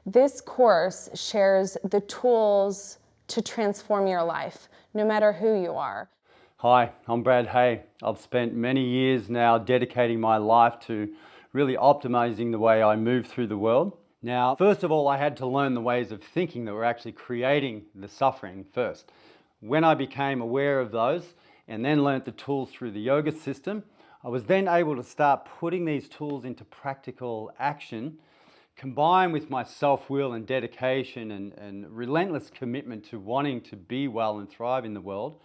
This course shares the tools to transform your life, no matter who you are. Hi, I'm Brad Hay. I've spent many years now dedicating my life to really optimizing the way I move through the world. Now, first of all, I had to learn the ways of thinking that were actually creating the suffering first. When I became aware of those and then learnt the tools through the yoga system, I was then able to start putting these tools into practical action, combined with my self-will and dedication and relentless commitment to wanting to be well and thrive in the world.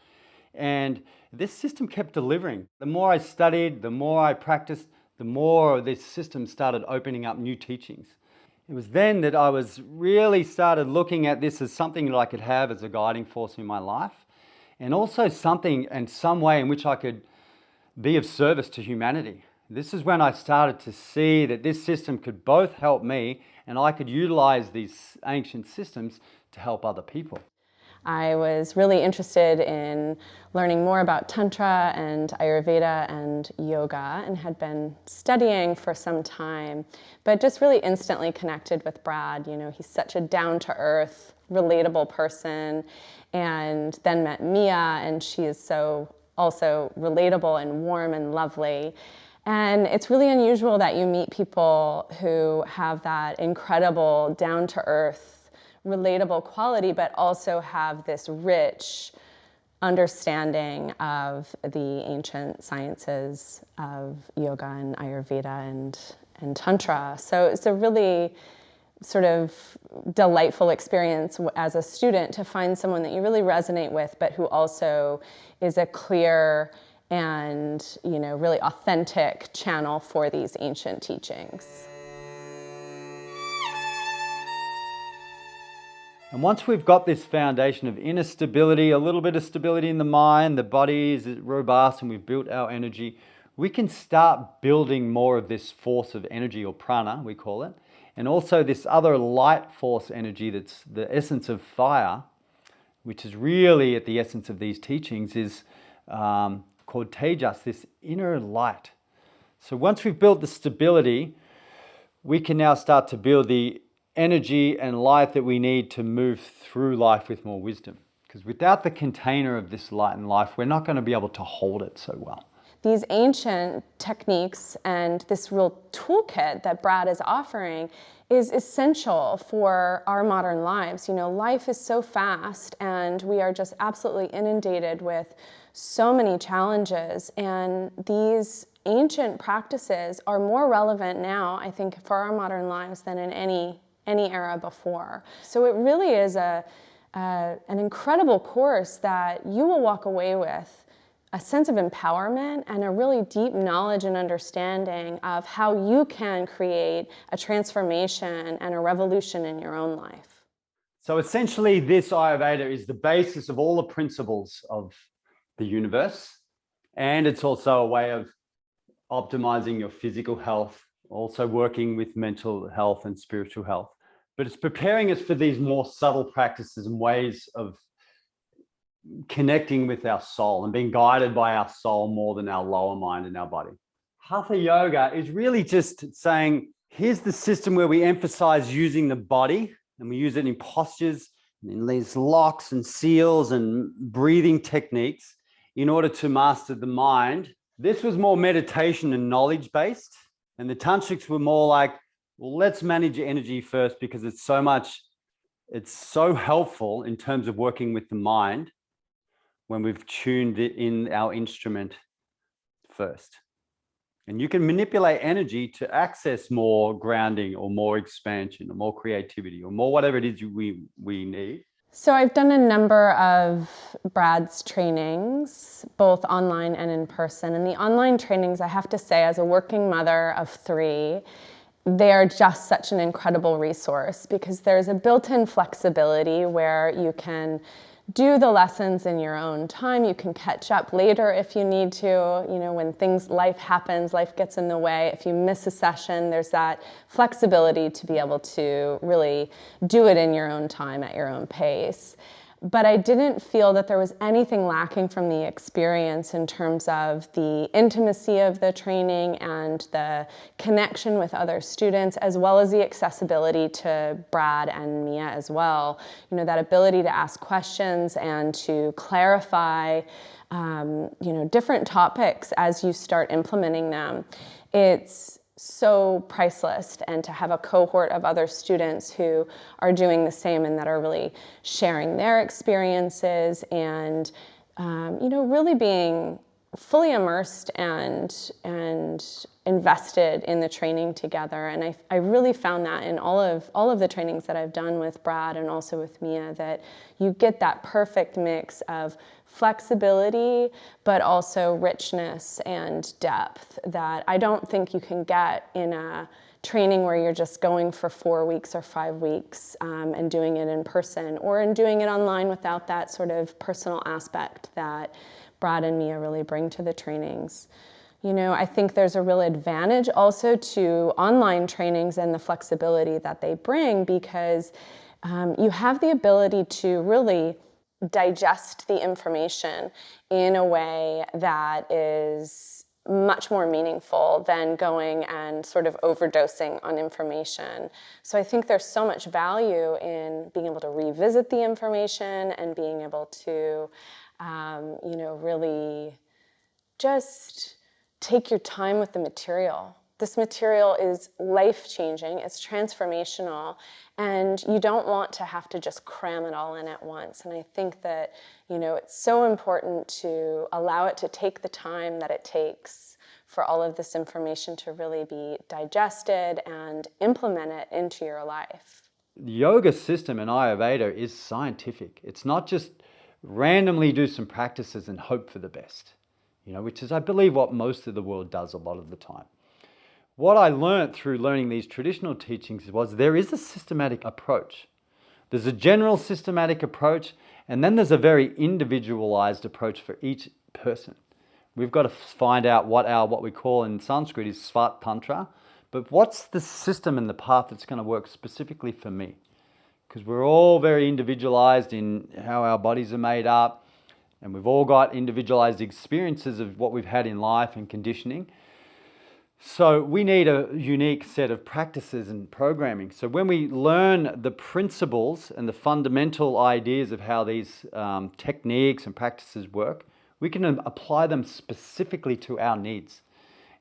And this system kept delivering. The more I studied, the more I practiced, the more this system started opening up new teachings. It was then that I was really started looking at this as something that I could have as a guiding force in my life, and also something and some way in which I could be of service to humanity. This is when I started to see that this system could both help me and I could utilize these ancient systems to help other people. I was really interested in learning more about Tantra and Ayurveda and yoga and had been studying for some time, but just really instantly connected with Brad. You know, he's such a down-to-earth, relatable person, and then met Mia, and she is so also relatable and warm and lovely. And it's really unusual that you meet people who have that incredible down-to-earth, relatable quality, but also have this rich understanding of the ancient sciences of yoga and Ayurveda and Tantra. So it's a really sort of delightful experience as a student to find someone that you really resonate with, but who also is a clear and, you know, really authentic channel for these ancient teachings. And once we've got this foundation of inner stability, a little bit of stability in the mind, the body is robust and we've built our energy, we can start building more of this force of energy, or prana, we call it. And also this other light force energy that's the essence of fire, which is really at the essence of these teachings, is called tejas, this inner light. So once we've built the stability, we can now start to build the energy and light that we need to move through life with more wisdom. Because without the container of this light and life, we're not going to be able to hold it so well. These ancient techniques and this real toolkit that Brad is offering is essential for our modern lives. You know, life is so fast and we are just absolutely inundated with so many challenges, and these ancient practices are more relevant now, I think, for our modern lives than in any era before. So it really is an incredible course that you will walk away with a sense of empowerment and a really deep knowledge and understanding of how you can create a transformation and a revolution in your own life. So essentially, this Ayurveda is the basis of all the principles of the universe, and it's also a way of optimizing your physical health, also working with mental health and spiritual health. But it's preparing us for these more subtle practices and ways of connecting with our soul and being guided by our soul more than our lower mind and our body. Hatha yoga is really just saying, here's the system where we emphasize using the body, and we use it in postures, and in these locks and seals and breathing techniques in order to master the mind. This was more meditation and knowledge based, and the tantrics were more like, well, let's manage your energy first, because it's so helpful in terms of working with the mind when we've tuned it in our instrument first. And you can manipulate energy to access more grounding or more expansion or more creativity or more whatever it is we need. So I've done a number of Brad's trainings, both online and in person. And the online trainings, I have to say, as a working mother of 3, they are just such an incredible resource, because there's a built-in flexibility where you can do the lessons in your own time. You can catch up later if you need to, you know, when life happens, life gets in the way. If you miss a session, there's that flexibility to be able to really do it in your own time at your own pace. but I didn't feel that there was anything lacking from the experience in terms of the intimacy of the training and the connection with other students, as well as the accessibility to Brad and Mia as well. You know, that ability to ask questions and to clarify, different topics as you start implementing them. It's so priceless, and to have a cohort of other students who are doing the same and that are really sharing their experiences and really being fully immersed and invested in the training together. And I really found that in all of the trainings that I've done with Brad and also with Mia, that you get that perfect mix of flexibility, but also richness and depth that I don't think you can get in a training where you're just going for 4 weeks or 5 weeks and doing it in person, or in doing it online without that sort of personal aspect that Brad and Mia really bring to the trainings. You know, I think there's a real advantage also to online trainings and the flexibility that they bring, because you have the ability to really digest the information in a way that is much more meaningful than going and sort of overdosing on information. So I think there's so much value in being able to revisit the information and being able to, really just take your time with the material. This material is life-changing, it's transformational, and you don't want to have to just cram it all in at once. And I think that, it's so important to allow it to take the time that it takes for all of this information to really be digested and implement it into your life. The yoga system in Ayurveda is scientific. It's not just randomly do some practices and hope for the best, which is, I believe, what most of the world does a lot of the time. What I learned through learning these traditional teachings was there is a systematic approach. There's a general systematic approach, and then there's a very individualized approach for each person. We've got to find out what we call in Sanskrit is Svat Tantra, but what's the system and the path that's going to work specifically for me? Because we're all very individualized in how our bodies are made up, and we've all got individualized experiences of what we've had in life and conditioning. So we need a unique set of practices and programming. So when we learn the principles and the fundamental ideas of how these techniques and practices work, we can apply them specifically to our needs.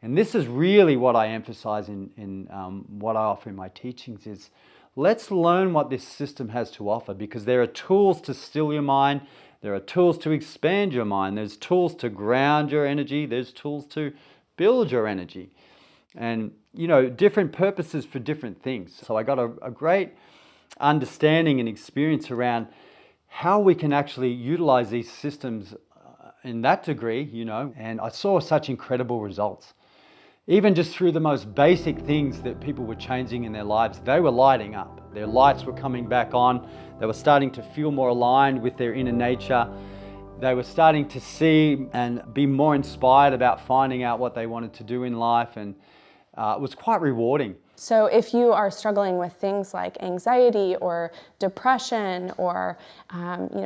And this is really what I emphasize in what I offer in my teachings is, let's learn what this system has to offer, because there are tools to still your mind, there are tools to expand your mind, there's tools to ground your energy, there's tools to build your energy. And, different purposes for different things. So I got a great understanding and experience around how we can actually utilize these systems in that degree, and I saw such incredible results. Even just through the most basic things that people were changing in their lives, they were lighting up. Their lights were coming back on. They were starting to feel more aligned with their inner nature. They were starting to see and be more inspired about finding out what they wanted to do in life, and it was quite rewarding. So if you are struggling with things like anxiety or depression or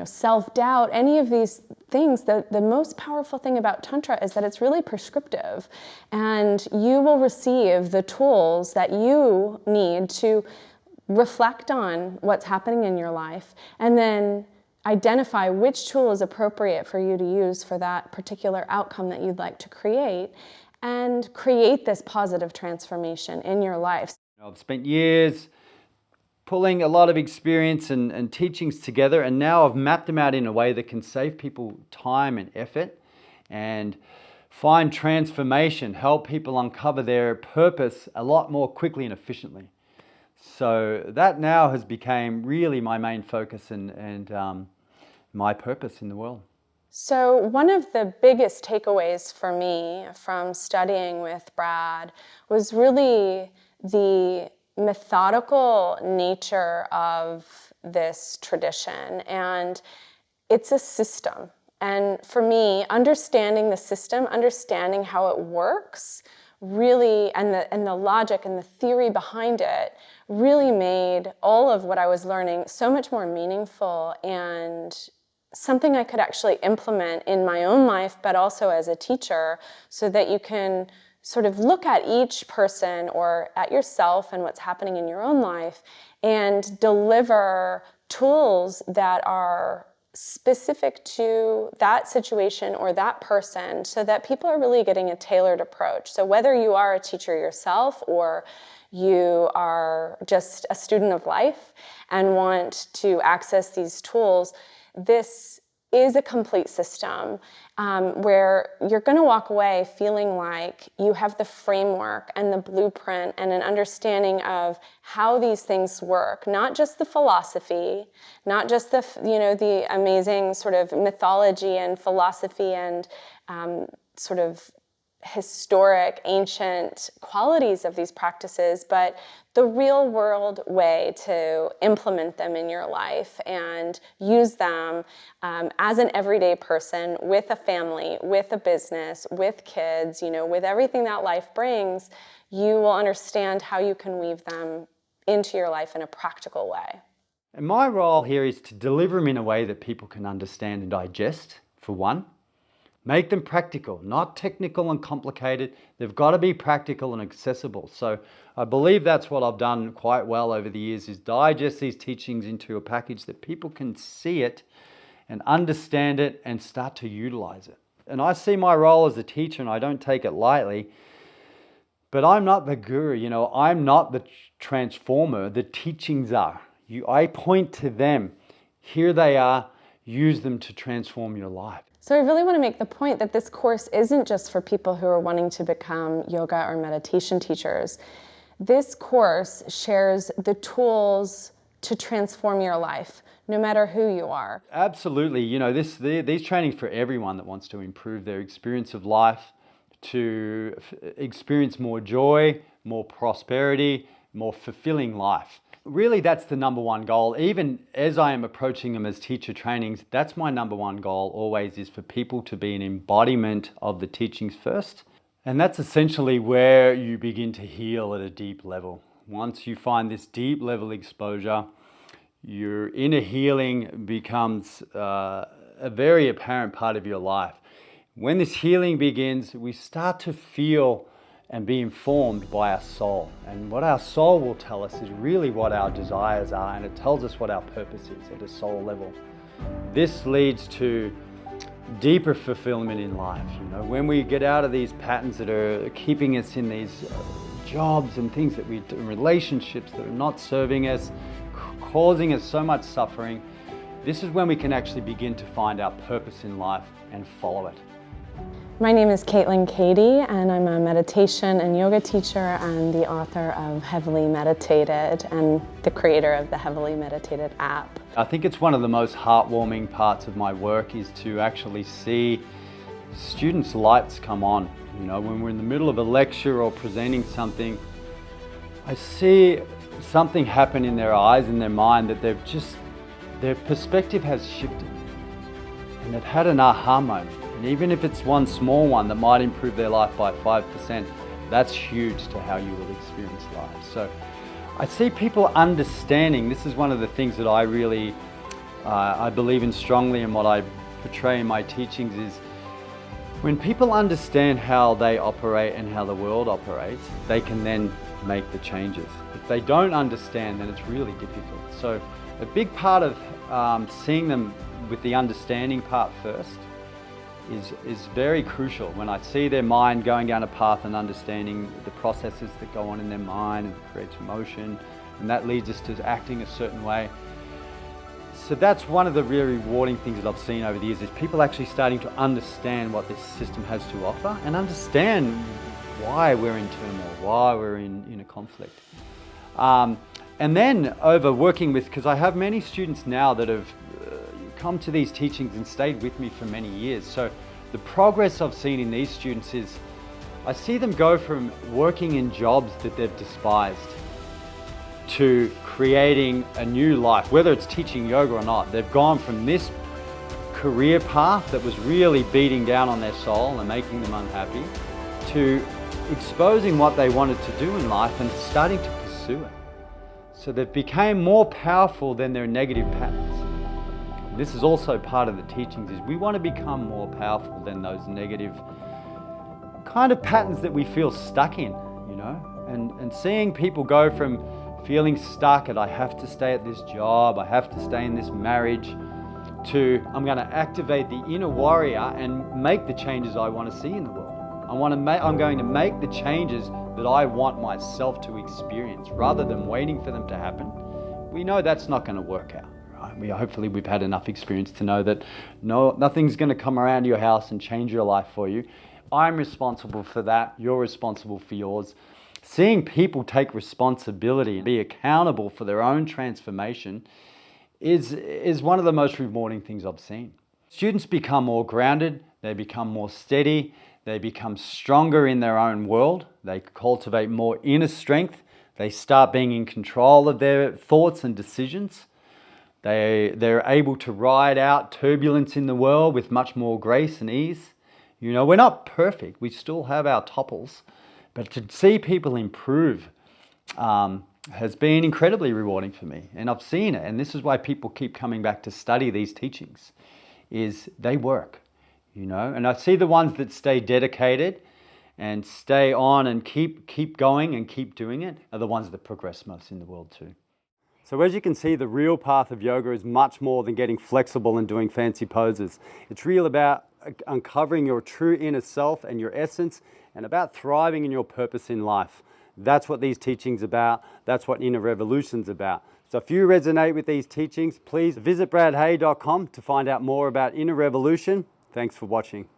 self-doubt, any of these things, the most powerful thing about Tantra is that it's really prescriptive, and you will receive the tools that you need to reflect on what's happening in your life, and then identify which tool is appropriate for you to use for that particular outcome that you'd like to create, and create this positive transformation in your life. I've spent years pulling a lot of experience and teachings together, and now I've mapped them out in a way that can save people time and effort and find transformation, help people uncover their purpose a lot more quickly and efficiently. So that now has become really my main focus and my purpose in the world. So one of the biggest takeaways for me from studying with Brad was really the methodical nature of this tradition, and it's a system. And for me, understanding the system, understanding how it works, really, and the logic and the theory behind it really made all of what I was learning so much more meaningful and something I could actually implement in my own life, but also as a teacher, so that you can sort of look at each person or at yourself and what's happening in your own life and deliver tools that are specific to that situation or that person, so that people are really getting a tailored approach. So whether you are a teacher yourself or you are just a student of life and want to access these tools, this is a complete system where you're going to walk away feeling like you have the framework and the blueprint and an understanding of how these things work, not just the philosophy, not just the amazing sort of mythology and philosophy and sort of historic, ancient qualities of these practices, but the real world way to implement them in your life and use them as an everyday person with a family, with a business, with kids, with everything that life brings. You will understand how you can weave them into your life in a practical way. And my role here is to deliver them in a way that people can understand and digest, for one. Make them practical, not technical and complicated. They've got to be practical and accessible. So I believe that's what I've done quite well over the years, is digest these teachings into a package that people can see it and understand it and start to utilize it. And I see my role as a teacher, and I don't take it lightly, but I'm not the guru, I'm not the transformer. The teachings are. I point to them. Here they are. Use them to transform your life. So I really want to make the point that this course isn't just for people who are wanting to become yoga or meditation teachers. This course shares the tools to transform your life, no matter who you are. Absolutely. These trainings for everyone that wants to improve their experience of life, to experience more joy, more prosperity, more fulfilling life. Really, that's the number one goal. Even as I am approaching them as teacher trainings, that's my number one goal always, is for people to be an embodiment of the teachings first. And that's essentially where you begin to heal at a deep level. Once you find this deep level exposure, your inner healing becomes a very apparent part of your life. When this healing begins, we start to feel and be informed by our soul. And what our soul will tell us is really what our desires are, and it tells us what our purpose is at a soul level. This leads to deeper fulfillment in life. When we get out of these patterns that are keeping us in these jobs and things that we do, relationships that are not serving us, causing us so much suffering, this is when we can actually begin to find our purpose in life and follow it. My name is Caitlin Cady, and I'm a meditation and yoga teacher and the author of Heavily Meditated and the creator of the Heavily Meditated app. I think it's one of the most heartwarming parts of my work is to actually see students' lights come on. When we're in the middle of a lecture or presenting something, I see something happen in their eyes and their mind, that their perspective has shifted and they've had an aha moment. And even if it's one small one that might improve their life by 5%, that's huge to how you will experience life. So I see people understanding. This is one of the things that I really, I believe in strongly, and what I portray in my teachings is, when people understand how they operate and how the world operates, they can then make the changes. If they don't understand, then it's really difficult. So a big part of seeing them with the understanding part first is very crucial. When I see their mind going down a path and understanding the processes that go on in their mind, and it creates emotion, and that leads us to acting a certain way. So that's one of the really rewarding things that I've seen over the years, is people actually starting to understand what this system has to offer and understand why we're in turmoil, why we're in a conflict. And then over working with, because I have many students now that have come to these teachings and stayed with me for many years. So the progress I've seen in these students is, I see them go from working in jobs that they've despised to creating a new life, whether it's teaching yoga or not. They've gone from this career path that was really beating down on their soul and making them unhappy, to exposing what they wanted to do in life and starting to pursue it. So they've become more powerful than their negative patterns. This is also part of the teachings, is we want to become more powerful than those negative kind of patterns that we feel stuck in, you know? And seeing people go from feeling stuck at I have to stay at this job, I have to stay in this marriage, to I'm going to activate the inner warrior and make the changes I want to see in the world. I'm going to make the changes that I want myself to experience rather than waiting for them to happen. We know that's not going to work out. Right? Hopefully we've had enough experience to know that nothing's going to come around your house and change your life for you. I'm responsible for that. You're responsible for yours. Seeing people take responsibility and be accountable for their own transformation is one of the most rewarding things I've seen. Students become more grounded, they become more steady, they become stronger in their own world, they cultivate more inner strength, they start being in control of their thoughts and decisions. They're able to ride out turbulence in the world with much more grace and ease. You know, we're not perfect, we still have our topples, but to see people improve has been incredibly rewarding for me. And I've seen it, and this is why people keep coming back to study these teachings, is they work, you know. And I see the ones that stay dedicated and stay on and keep going and keep doing it are the ones that progress most in the world too. So as you can see, the real path of yoga is much more than getting flexible and doing fancy poses. It's real about uncovering your true inner self and your essence, and about thriving in your purpose in life. That's what these teachings are about. That's what Inner Revolution's about. So if you resonate with these teachings, please visit bradhay.com to find out more about Inner Revolution. Thanks for watching.